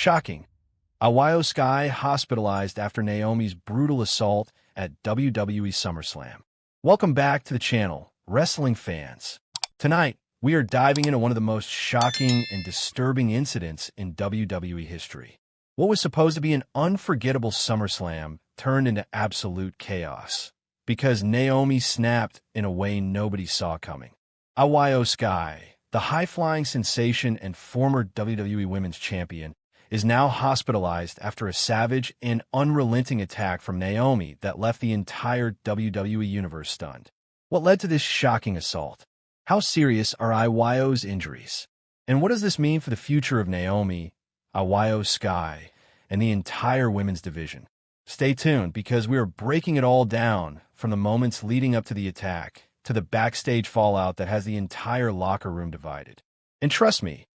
Shocking. IYO SKY hospitalized after Naomi's brutal assault at WWE SummerSlam. Welcome back to the channel, wrestling fans. Tonight, we are diving into one of the most shocking and disturbing incidents in WWE history. What was supposed to be an unforgettable SummerSlam turned into absolute chaos because Naomi snapped in a way nobody saw coming. IYO SKY, the high-flying sensation and former WWE Women's Champion, is now hospitalized after a savage and unrelenting attack from Naomi that left the entire WWE Universe stunned. What led to this shocking assault? How serious are IYO's injuries? And what does this mean for the future of Naomi, IYO SKY, and the entire women's division? Stay tuned because we are breaking it all down from the moments leading up to the attack to the backstage fallout that has the entire locker room divided. And trust me,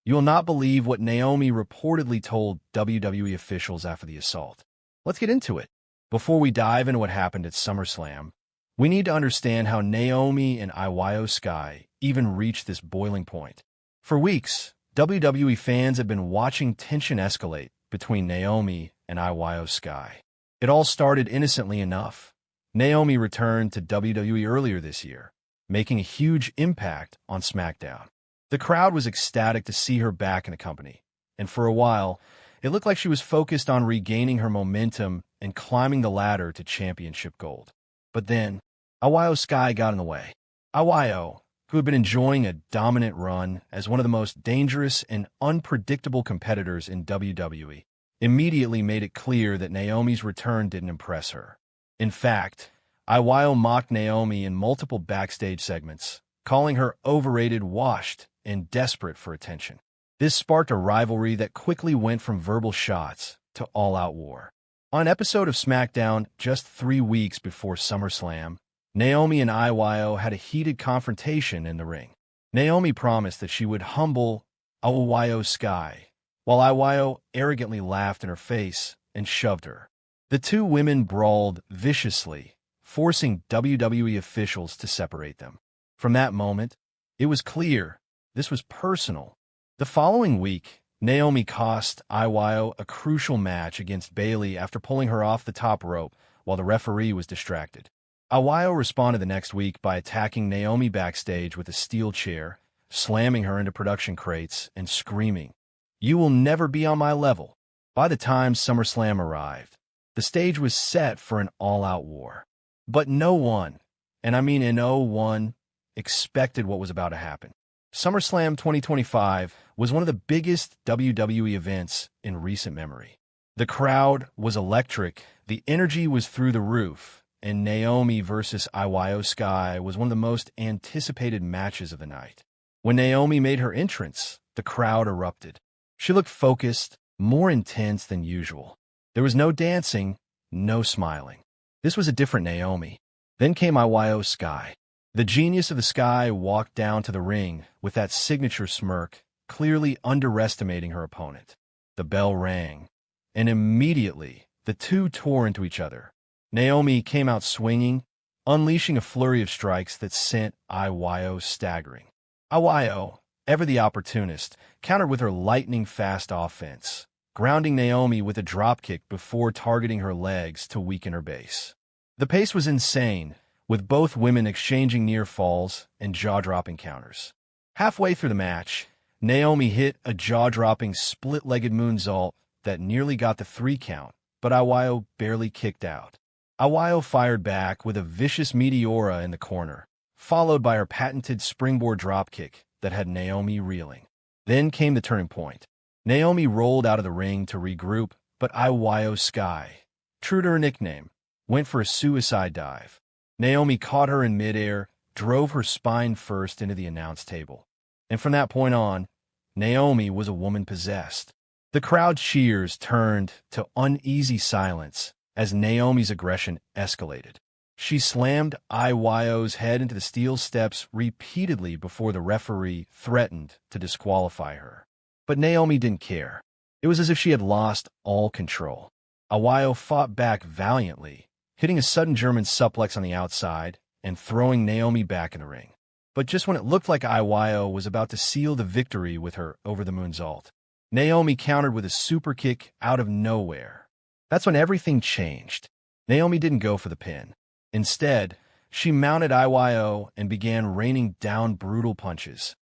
you will not believe what Naomi reportedly told WWE officials after the assault. Let's get into it. Before we dive into what happened at SummerSlam, we need to understand how Naomi and IYO SKY even reached this boiling point. For weeks, WWE fans have been watching tension escalate between Naomi and IYO SKY. It all started innocently enough. Naomi returned to WWE earlier this year, making a huge impact on SmackDown. The crowd was ecstatic to see her back in the company, and for a while, it looked like she was focused on regaining her momentum and climbing the ladder to championship gold. But then, IYO SKY got in the way. IYO, who had been enjoying a dominant run as one of the most dangerous and unpredictable competitors in WWE, immediately made it clear that Naomi's return didn't impress her. In fact, IYO mocked Naomi in multiple backstage segments, calling her overrated, washed, and desperate for attention. This sparked a rivalry that quickly went from verbal shots to all-out war. On an episode of SmackDown just 3 weeks before SummerSlam, Naomi and IYO had a heated confrontation in the ring. Naomi promised that she would humble IYO SKY, while IYO arrogantly laughed in her face and shoved her. The two women brawled viciously, forcing WWE officials to separate them. From that moment, it was clear this was personal. The following week, Naomi cost IYO a crucial match against Bayley after pulling her off the top rope while the referee was distracted. IYO responded the next week by attacking Naomi backstage with a steel chair, slamming her into production crates, and screaming, "You will never be on my level." By the time SummerSlam arrived, the stage was set for an all-out war. But no one, and I mean no one, expected what was about to happen. SummerSlam 2025 was one of the biggest WWE events in recent memory. The crowd was electric, the energy was through the roof, and Naomi versus IYO SKY was one of the most anticipated matches of the night. When Naomi made her entrance, the crowd erupted. She looked focused, more intense than usual. There was no dancing, no smiling. This was a different Naomi. Then came IYO SKY. The genius of the Sky walked down to the ring with that signature smirk, clearly underestimating her opponent. The bell rang, and immediately the two tore into each other. Naomi came out swinging, unleashing a flurry of strikes that sent IYO staggering. IYO, ever the opportunist, countered with her lightning-fast offense, grounding Naomi with a dropkick before targeting her legs to weaken her base. The pace was insane, with both women exchanging near falls and jaw-dropping counters. Halfway through the match, Naomi hit a jaw-dropping split-legged moonsault that nearly got the 3 count, but IYO barely kicked out. IYO fired back with a vicious Meteora in the corner, followed by her patented springboard dropkick that had Naomi reeling. Then came the turning point. Naomi rolled out of the ring to regroup, but IYO SKY, true to her nickname, went for a suicide dive. Naomi caught her in midair, drove her spine first into the announce table. And from that point on, Naomi was a woman possessed. The crowd's cheers turned to uneasy silence as Naomi's aggression escalated. She slammed IYO's head into the steel steps repeatedly before the referee threatened to disqualify her. But Naomi didn't care. It was as if she had lost all control. IYO fought back valiantly, hitting a sudden German suplex on the outside and throwing Naomi back in the ring. But just when it looked like IYO was about to seal the victory with her over the moonsault, Naomi countered with a super kick out of nowhere. That's when everything changed. Naomi didn't go for the pin. Instead, she mounted IYO and began raining down brutal punches,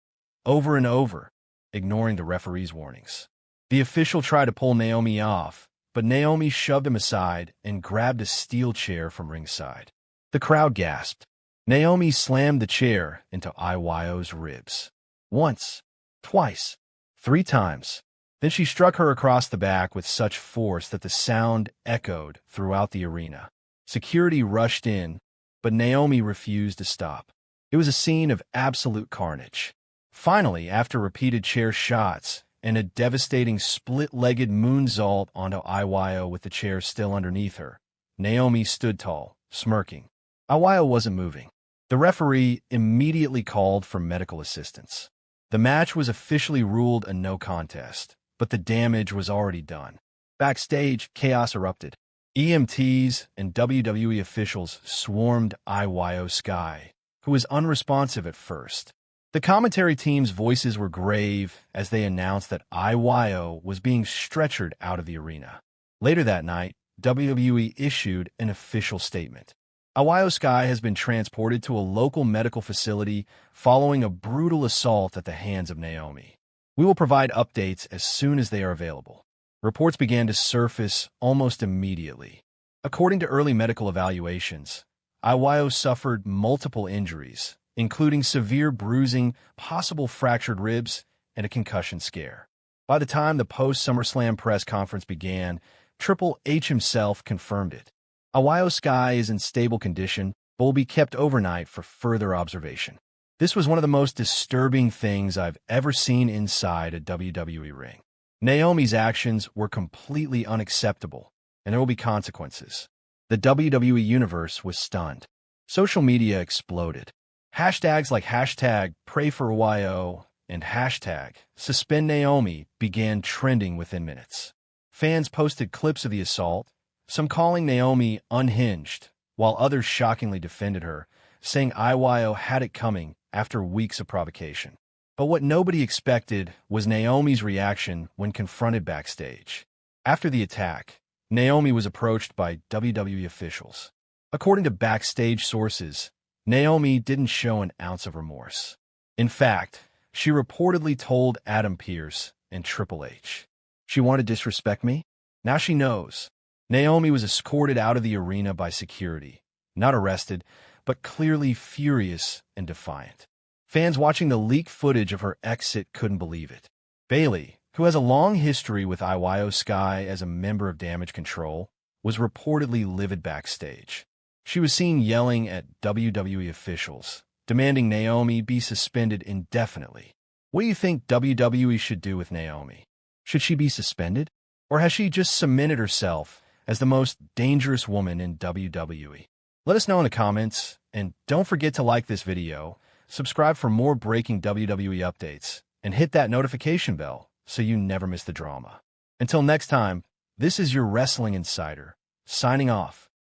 over and over, ignoring the referee's warnings. The official tried to pull Naomi off, but Naomi shoved him aside and grabbed a steel chair from ringside. The crowd gasped. Naomi slammed the chair into IYO's ribs. Once, twice, 3 times. Then she struck her across the back with such force that the sound echoed throughout the arena. Security rushed in, but Naomi refused to stop. It was a scene of absolute carnage. Finally, after repeated chair shots and a devastating split-legged moonsault onto IYO with the chair still underneath her, Naomi stood tall, smirking. IYO wasn't moving. The referee immediately called for medical assistance. The match was officially ruled a no contest, but the damage was already done. Backstage, chaos erupted. EMTs and WWE officials swarmed IYO SKY, who was unresponsive at first. The commentary team's voices were grave as they announced that IYO was being stretchered out of the arena. Later that night, WWE issued an official statement. IYO SKY has been transported to a local medical facility following a brutal assault at the hands of Naomi. We will provide updates as soon as they are available. Reports began to surface almost immediately. According to early medical evaluations, IYO suffered multiple injuries, including severe bruising, possible fractured ribs, and a concussion scare. By the time the post-SummerSlam press conference began, Triple H himself confirmed it. IYO SKY is in stable condition, but will be kept overnight for further observation. This was one of the most disturbing things I've ever seen inside a WWE ring. Naomi's actions were completely unacceptable, and there will be consequences. The WWE Universe was stunned. Social media exploded. Hashtags like #PrayForYO and #SuspendNaomi began trending within minutes. Fans posted clips of the assault, some calling Naomi unhinged, while others shockingly defended her, saying IYO had it coming after weeks of provocation. But what nobody expected was Naomi's reaction when confronted backstage. After the attack, Naomi was approached by WWE officials. According to backstage sources, Naomi didn't show an ounce of remorse. In fact, she reportedly told Adam Pearce and Triple H, "She wanted to disrespect me? Now she knows." Naomi was escorted out of the arena by security, not arrested, but clearly furious and defiant. Fans watching the leaked footage of her exit couldn't believe it. Bayley, who has a long history with IYO SKY as a member of Damage Control, was reportedly livid backstage. She was seen yelling at WWE officials, demanding Naomi be suspended indefinitely. What do you think WWE should do with Naomi? Should she be suspended? Or has she just cemented herself as the most dangerous woman in WWE? Let us know in the comments, and don't forget to like this video, subscribe for more breaking WWE updates, and hit that notification bell so you never miss the drama. Until next time, this is your Wrestling Insider, signing off.